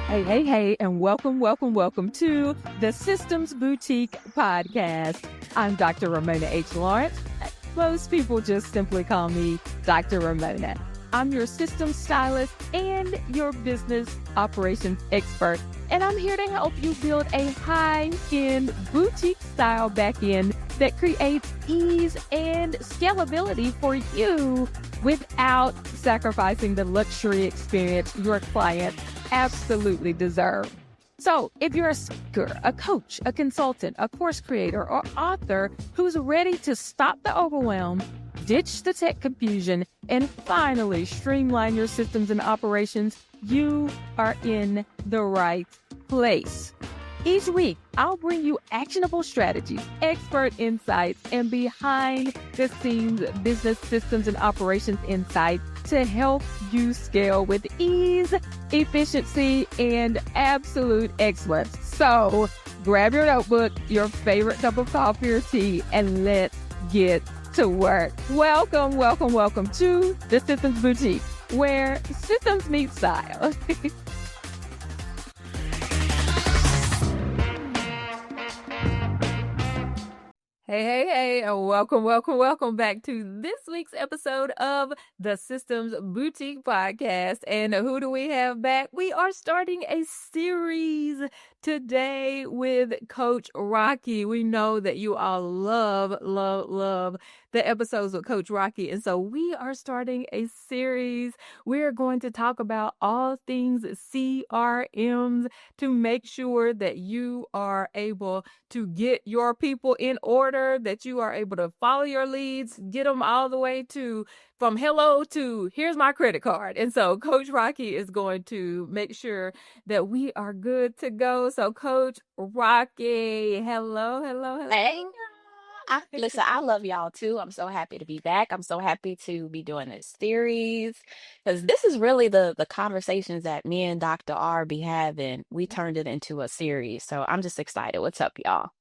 Hey, and welcome to the Systems Boutique podcast. I'm Dr. Ramona H. Lawrence. Most people just simply call me Dr. Ramona. I'm your systems stylist and your business operations expert, and I'm here to help you build a high-end boutique style back-end that creates ease and scalability for you without sacrificing the luxury experience your clients absolutely deserve. So if you're a speaker, a coach, a consultant, a course creator, or author who's ready to stop the overwhelm, ditch the tech confusion, and finally streamline your systems and operations, you are in the right place. Each week, I'll bring you actionable strategies, expert insights, and behind-the-scenes business systems and operations insights to help you scale with ease, efficiency, and absolute excellence. So grab your notebook, your favorite cup of coffee or tea, and let's get to work. Welcome to the Systems Boutique, where systems meet style. Hey, and welcome back to this week's episode of the Systems Boutique podcast. And who do we have back? We are starting a series today with Coach Rocky. We know that you all love the episodes with Coach Rocky. And so we are starting a series. We're going to talk about all things CRMs to make sure that you are able to get your people in order, that you are able to follow your leads, get them all the way to from hello to here's my credit card. And so Coach Rocky is going to make sure that we are good to go. So Coach Rocky, hello. Hey, listen, I love y'all too. I'm so happy to be back. I'm so happy to be doing this series because this is really the conversations that me and Dr. R be having. We turned it into a series. So I'm just excited. What's up, y'all?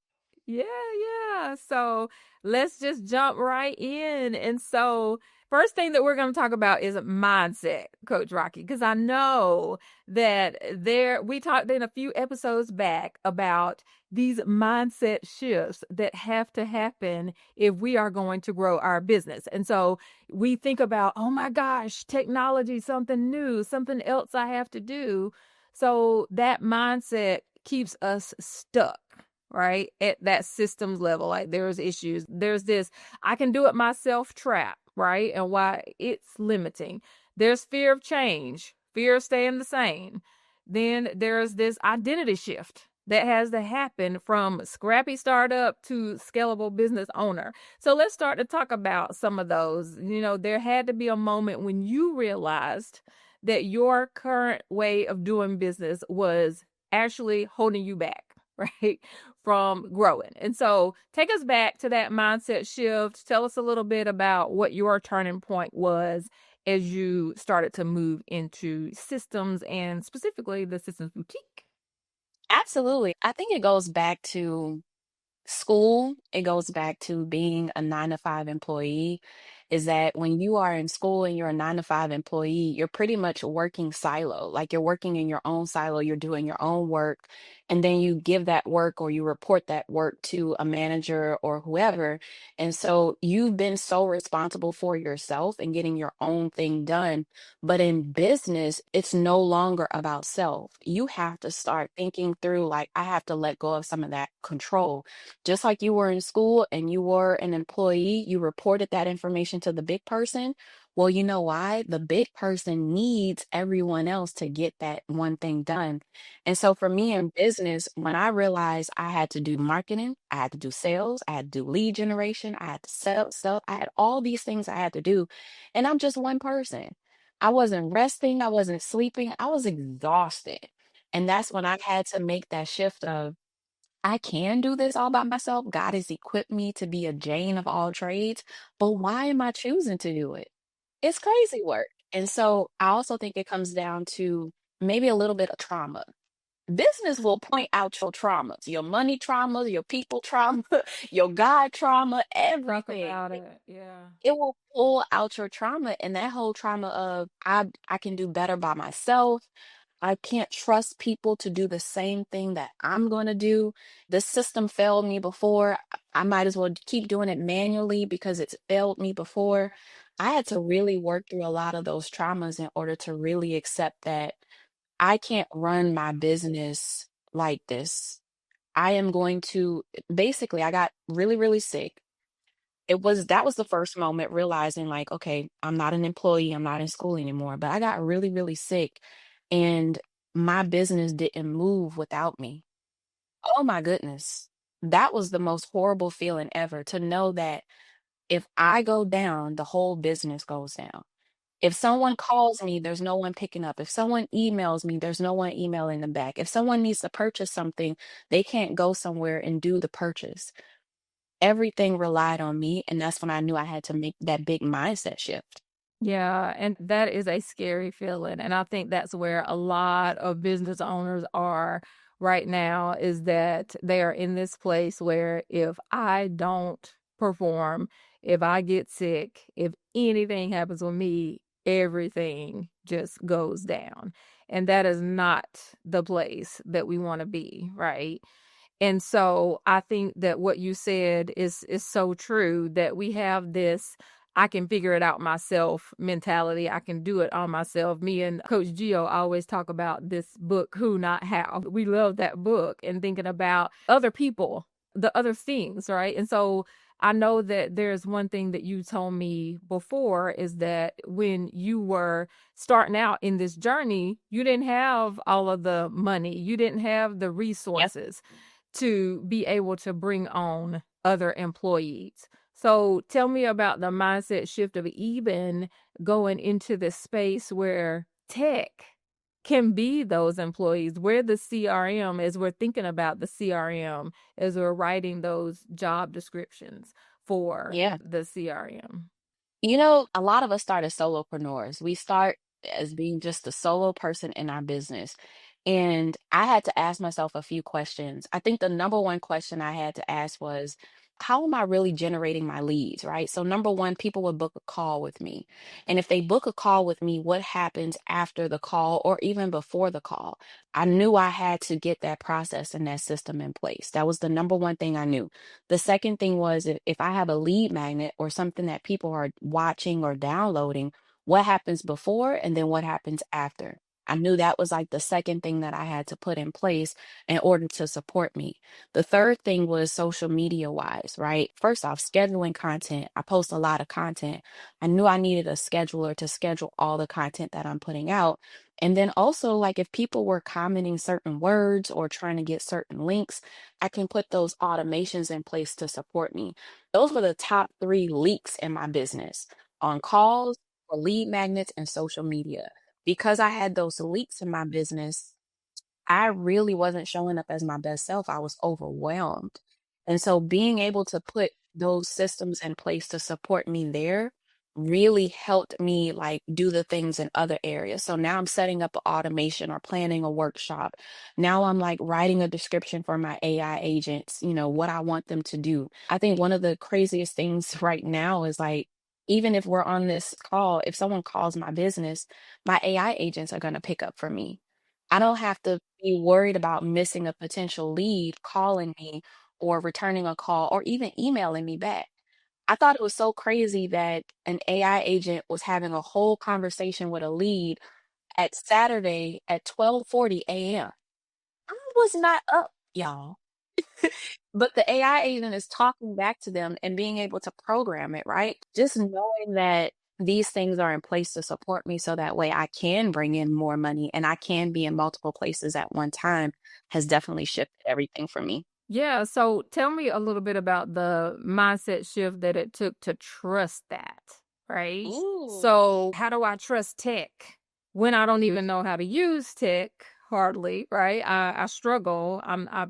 Yeah. So let's just jump right in. And so first thing that we're going to talk about is mindset, Coach Rocky, because I know that we talked in a few episodes back about these mindset shifts that have to happen if we are going to grow our business. And so we think about, oh my gosh, technology, something new, something else I have to do. So that mindset keeps us stuck, right? At that systems level. Like there's issues. There's this, I can do it myself trap, right? And why it's limiting. There's fear of change, fear of staying the same. Then there's this identity shift that has to happen from scrappy startup to scalable business owner. So let's start to talk about some of those. You know, there had to be a moment when you realized that your current way of doing business was actually holding you back, right, from growing. And so take us back to that mindset shift. Tell us a little bit about what your turning point was as you started to move into systems and specifically the Systems Boutique. Absolutely. I think it goes back to school. It goes back to being a 9 to 5 employee. Is that when you are in school and you're a 9 to 5 employee, you're pretty much working silo. Like you're working in your own silo, you're doing your own work, and then you give that work or you report that work to a manager or whoever. And so you've been so responsible for yourself and getting your own thing done. But in business, it's no longer about self. You have to start thinking through, like, I have to let go of some of that control. Just like you were in school and you were an employee, you reported that information to the big person. Well, you know why? The big person needs everyone else to get that one thing done. And so for me in business, when I realized I had to do marketing, I had to do sales, I had to do lead generation, I had to sell, I had all these things I had to do. And I'm just one person. I wasn't resting, I wasn't sleeping, I was exhausted. And that's when I had to make that shift of I can do this all by myself. God has equipped me to be a Jane of all trades, but why am I choosing to do it? It's crazy work. And so I also think it comes down to maybe a little bit of trauma. Business will point out your traumas, your money trauma, your people trauma, your God trauma, Talk everything. about it. Yeah. It will pull out your trauma and that whole trauma of I can do better by myself. I can't trust people to do the same thing that I'm going to do. The system failed me before. I might as well keep doing it manually because it's failed me before. I had to really work through a lot of those traumas in order to really accept that I can't run my business like this. I am going to basically, I got really, really sick. That was the first moment realizing, like, okay, I'm not an employee, I'm not in school anymore, but I got really, really sick and my business didn't move without me. Oh my goodness. That was the most horrible feeling ever, to know that if I go down, the whole business goes down. If someone calls me, there's no one picking up. If someone emails me, there's no one emailing them back. If someone needs to purchase something, they can't go somewhere and do the purchase. Everything relied on me, and that's when I knew I had to make that big mindset shift. Yeah, and that is a scary feeling. And I think that's where a lot of business owners are right now, is that they are in this place where if I don't perform, if I get sick, if anything happens with me, everything just goes down. And that is not the place that we want to be, right? And so I think that what you said is so true, that we have this I can figure it out myself mentality. I can do it on myself. Me and Coach Gio always talk about this book, Who Not How. We love that book and thinking about other people, the other things, right? And so I know that there's one thing that you told me before, is that when you were starting out in this journey, you didn't have all of the money, you didn't have the Yep. resources to be able to bring on other employees. So tell me about the mindset shift of even going into this space where tech can be those employees, where the CRM, as we're thinking about the CRM, as we're writing those job descriptions for Yeah. the CRM. A lot of us start as solopreneurs. We start as being just a solo person in our business. And I had to ask myself a few questions. I think the number one question I had to ask was, how am I really generating my leads, right? So, number one, people would book a call with me. And if they book a call with me, what happens after the call or even before the call? I knew I had to get that process and that system in place. That was the number one thing I knew. The second thing was, if I have a lead magnet or something that people are watching or downloading, what happens before and then what happens after? I knew that was like the second thing that I had to put in place in order to support me. The third thing was social media wise, right? First off, scheduling content. I post a lot of content. I knew I needed a scheduler to schedule all the content that I'm putting out. And then also, like, if people were commenting certain words or trying to get certain links, I can put those automations in place to support me. Those were the top three leaks in my business: on calls, or lead magnets, and social media. Because I had those leaks in my business, I really wasn't showing up as my best self. I was overwhelmed. And so being able to put those systems in place to support me there really helped me, like, do the things in other areas. So now I'm setting up an automation or planning a workshop. Now I'm like writing a description for my AI agents, what I want them to do. I think one of the craziest things right now is, like, even if we're on this call, if someone calls my business, my AI agents are going to pick up for me. I don't have to be worried about missing a potential lead calling me or returning a call or even emailing me back. I thought it was so crazy that an AI agent was having a whole conversation with a lead at Saturday at 12:40 a.m. I was not up, y'all. But the AI agent is talking back to them and being able to program it, right? Just knowing that these things are in place to support me so that way I can bring in more money and I can be in multiple places at one time has definitely shifted everything for me. Yeah, so tell me a little bit about the mindset shift that it took to trust that, right? Ooh. So, how do I trust tech when I don't even know how to use tech hardly, right? I struggle.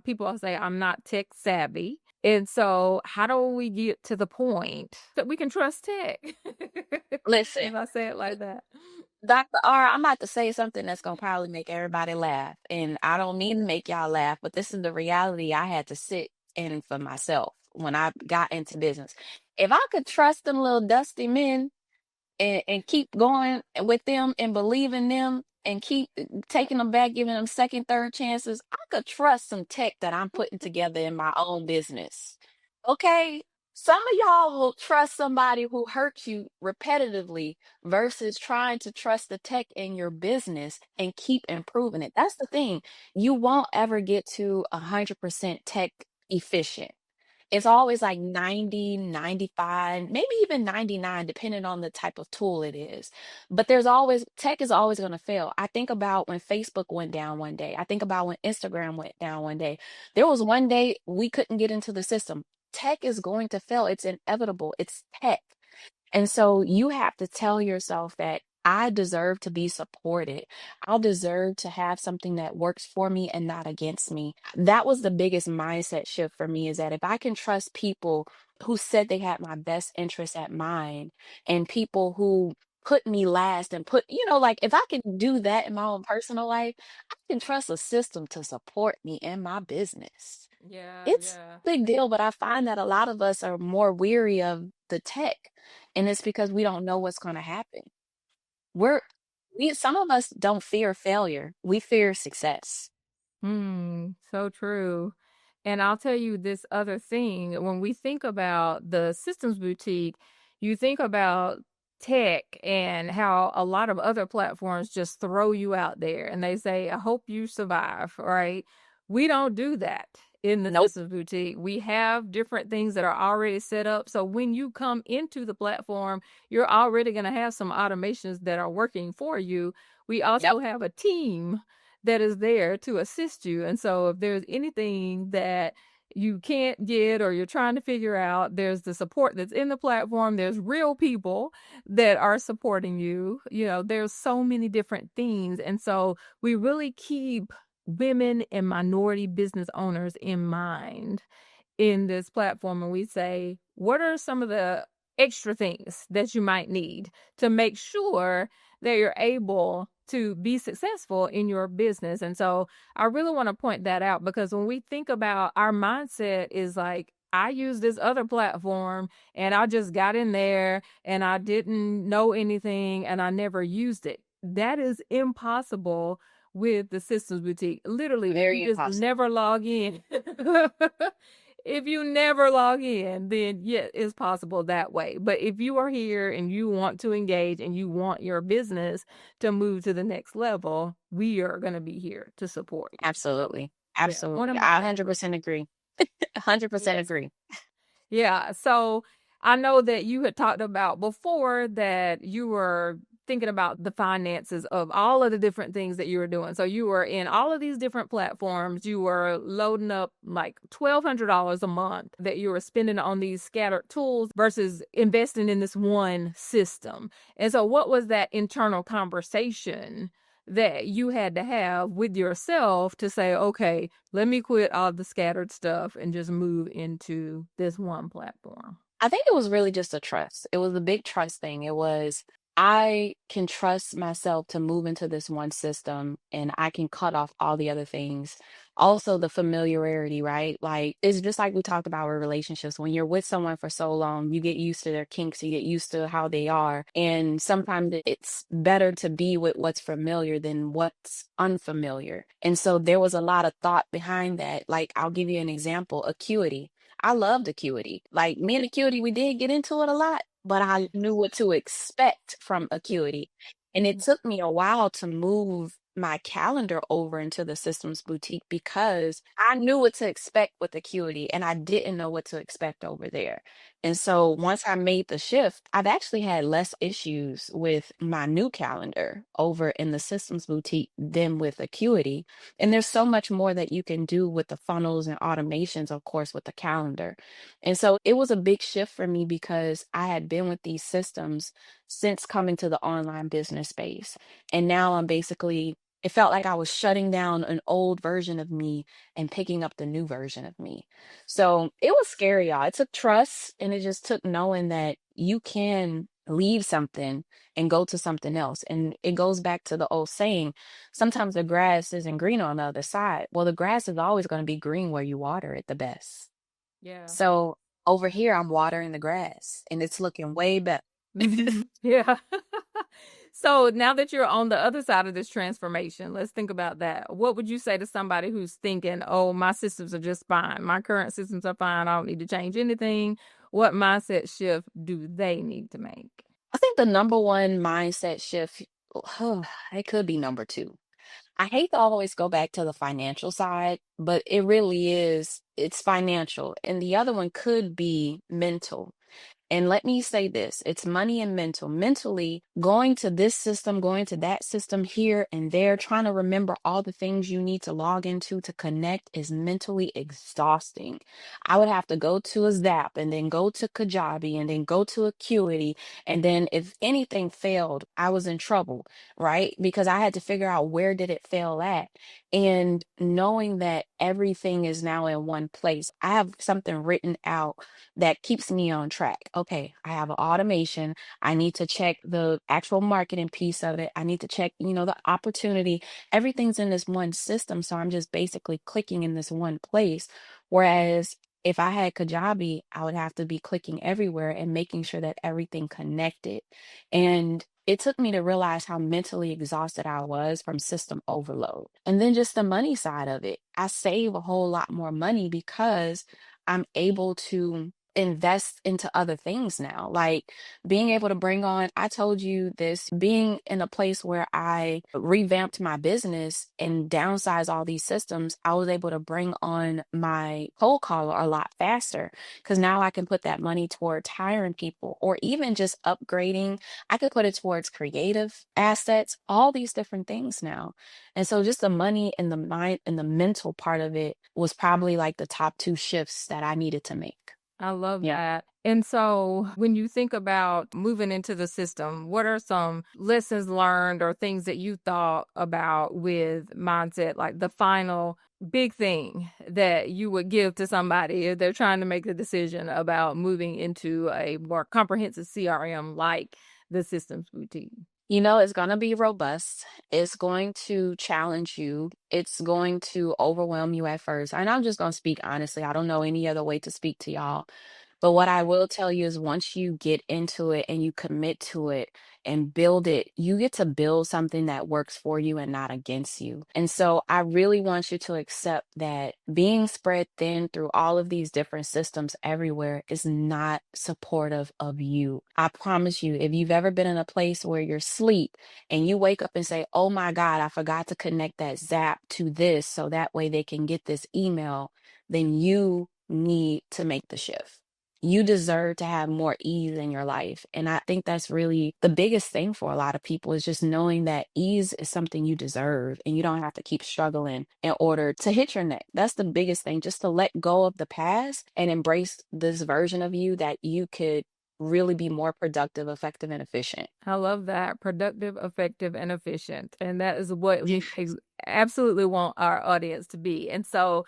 People say I'm not tech savvy. And so, how do we get to the point that we can trust tech? Listen, If I say it like that. Dr. R, I'm about to say something that's gonna probably make everybody laugh. And I don't mean to make y'all laugh, but this is the reality I had to sit in for myself when I got into business. If I could trust them little dusty men and keep going with them and believe in them and keep taking them back, giving them second, third chances, I could trust some tech that I'm putting together in my own business. Okay. Some of y'all will trust somebody who hurt you repetitively versus trying to trust the tech in your business and keep improving it. That's the thing. You won't ever get to 100% tech efficient. It's always like 90, 95, maybe even 99, depending on the type of tool it is. But tech is always going to fail. I think about when Facebook went down one day. I think about when Instagram went down one day. There was one day we couldn't get into the system. Tech is going to fail. It's inevitable. It's tech. And so you have to tell yourself that I deserve to be supported. I deserve to have something that works for me and not against me. That was the biggest mindset shift for me, is that if I can trust people who said they had my best interests at mind, and people who put me last and like if I can do that in my own personal life, I can trust a system to support me in my business. Yeah, It's yeah. a big deal, but I find that a lot of us are more weary of the tech, and it's because we don't know what's going to happen. We're we Some of us don't fear failure. We fear success. So true. And I'll tell you this other thing. When we think about the systems boutique, you think about tech and how a lot of other platforms just throw you out there and they say, I hope you survive, right? We don't do that in the Nope. systems boutique. We have different things that are already set up. So when you come into the platform, you're already going to have some automations that are working for you. We Yep. also have a team that is there to assist you. And so if there's anything that you can't get or you're trying to figure out, there's the support that's in the platform. There's real people that are supporting you. There's so many different things. And so we really keep women and minority business owners in mind in this platform, and we say, what are some of the extra things that you might need to make sure that you're able to be successful in your business? And so I really want to point that out, because when we think about, our mindset is like, I use this other platform and I just got in there and I didn't know anything and I never used it. That is impossible with the Systems Boutique. Literally, you Very just impossible. never log in. If you never log in, then yeah, it's possible that way. But if you are here and you want to engage and you want your business to move to the next level, we are going to be here to support you. Absolutely. Yeah, one of Absolutely. my I 100% agree. 100% yes. agree. Yeah. So I know that you had talked about before that you were thinking about the finances of all of the different things that you were doing. So you were in all of these different platforms. You were loading up like $1,200 a month that you were spending on these scattered tools versus investing in this one system. And so, what was that internal conversation that you had to have with yourself to say, okay, let me quit all the scattered stuff and just move into this one platform? I think it was really just a trust. It was a big trust thing. It was, I can trust myself to move into this one system and I can cut off all the other things. Also, the familiarity, right? Like, it's just like we talked about with relationships. When you're with someone for so long, you get used to their kinks, you get used to how they are. And sometimes it's better to be with what's familiar than what's unfamiliar. And so there was a lot of thought behind that. Like, I'll give you an example: Acuity. I loved Acuity. Like, me and Acuity, we did get into it a lot, but I knew what to expect from Acuity. And it took me a while to move my calendar over into the systems boutique because I knew what to expect with Acuity and I didn't know what to expect over there. And so once I made the shift, I've actually had less issues with my new calendar over in the systems boutique than with Acuity. And there's so much more that you can do with the funnels and automations, of course, with the calendar. And so it was a big shift for me because I had been with these systems since coming to the online business space. And now it felt like I was shutting down an old version of me and picking up the new version of me. So it was scary, y'all. It took trust, and it just took knowing that you can leave something and go to something else. And it goes back to the old saying, sometimes the grass isn't green on the other side. Well, the grass is always going to be green where you water it the best. Yeah. So over here, I'm watering the grass and it's looking way better. Yeah. So now that you're on the other side of this transformation, let's think about that. What would you say to somebody who's thinking, oh, my systems are just fine. My current systems are fine. I don't need to change anything. What mindset shift do they need to make? I think the number one mindset shift, it could be number two. I hate to always go back to the financial side, but it really is, it's financial. And the other one could be mental. And let me say this, it's money and mental. Mentally, going to this system, going to that system here and there, trying to remember all the things you need to log into to connect is mentally exhausting. I would have to go to a Zap and then go to Kajabi and then go to Acuity. And then if anything failed, I was in trouble, right? Because I had to figure out where did it fail at. And knowing that everything is now in one place, I have something written out that keeps me on track. Okay, I have an automation. I need to check the actual marketing piece of it. I need to check, the opportunity. Everything's in this one system. So I'm just basically clicking in this one place. Whereas if I had Kajabi, I would have to be clicking everywhere and making sure that everything connected. And it took me to realize how mentally exhausted I was from system overload. And then just the money side of it. I save a whole lot more money because I'm able to invest into other things now. Like being able to bring on, I told you this, being in a place where I revamped my business and downsize all these systems, I was able to bring on my cold caller a lot faster because now I can put that money towards hiring people or even just upgrading. I could put it towards creative assets, all these different things now. And so just the money and the mind and the mental part of it was probably like the top two shifts that I needed to make. I love Yeah. that. And so when you think about moving into the system, what are some lessons learned or things that you thought about with mindset, like the final big thing that you would give to somebody if they're trying to make the decision about moving into a more comprehensive CRM like the Systems Boutique? It's going to be robust. It's going to challenge you. It's going to overwhelm you at first. And I'm just going to speak honestly. I don't know any other way to speak to y'all. But what I will tell you is once you get into it and you commit to it and build it, you get to build something that works for you and not against you. And so I really want you to accept that being spread thin through all of these different systems everywhere is not supportive of you. I promise you, if you've ever been in a place where you're asleep and you wake up and say, oh my God, I forgot to connect that Zap to this so that way they can get this email, then you need to make the shift. You deserve to have more ease in your life. And I think that's really the biggest thing for a lot of people is just knowing that ease is something you deserve and you don't have to keep struggling in order to hit your neck. That's the biggest thing, just to let go of the past and embrace this version of you that you could really be more productive, effective, and efficient. I love that. Productive, effective, and efficient. And that is what we absolutely want our audience to be. And so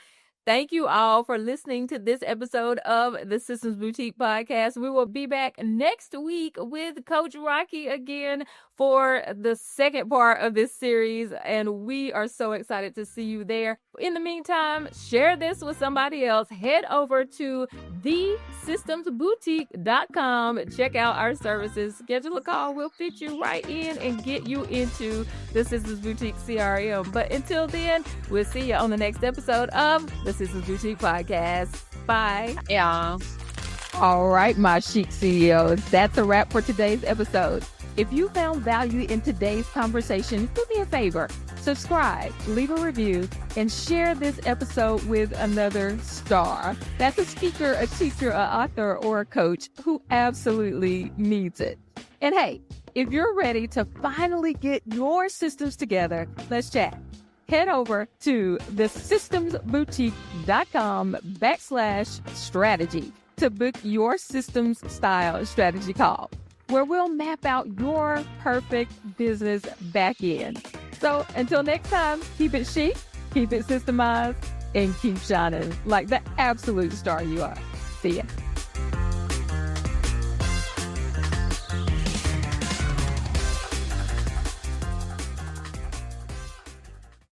thank you all for listening to this episode of the Systems Boutique podcast. We will be back next week with Coach Rocky again for the second part of this series. And we are so excited to see you there. In the meantime, share this with somebody else. Head over to thesystemsboutique.com. Check out our services. Schedule a call. We'll fit you right in and get you into the Systems Boutique CRM. But until then, we'll see you on the next episode of the Systems Boutique podcast. Bye. Yeah. All right, my chic CEOs, that's a wrap for today's episode. If you found value in today's conversation, do me a favor. Subscribe, leave a review, and share this episode with another star. That's a speaker, a teacher, an author, or a coach who absolutely needs it. And hey, if you're ready to finally get your systems together, let's chat. Head over to thesystemsboutique.com/strategy to book your systems style strategy call, where we'll map out your perfect business back end. So until next time, keep it chic, keep it systemized, and keep shining like the absolute star you are. See ya.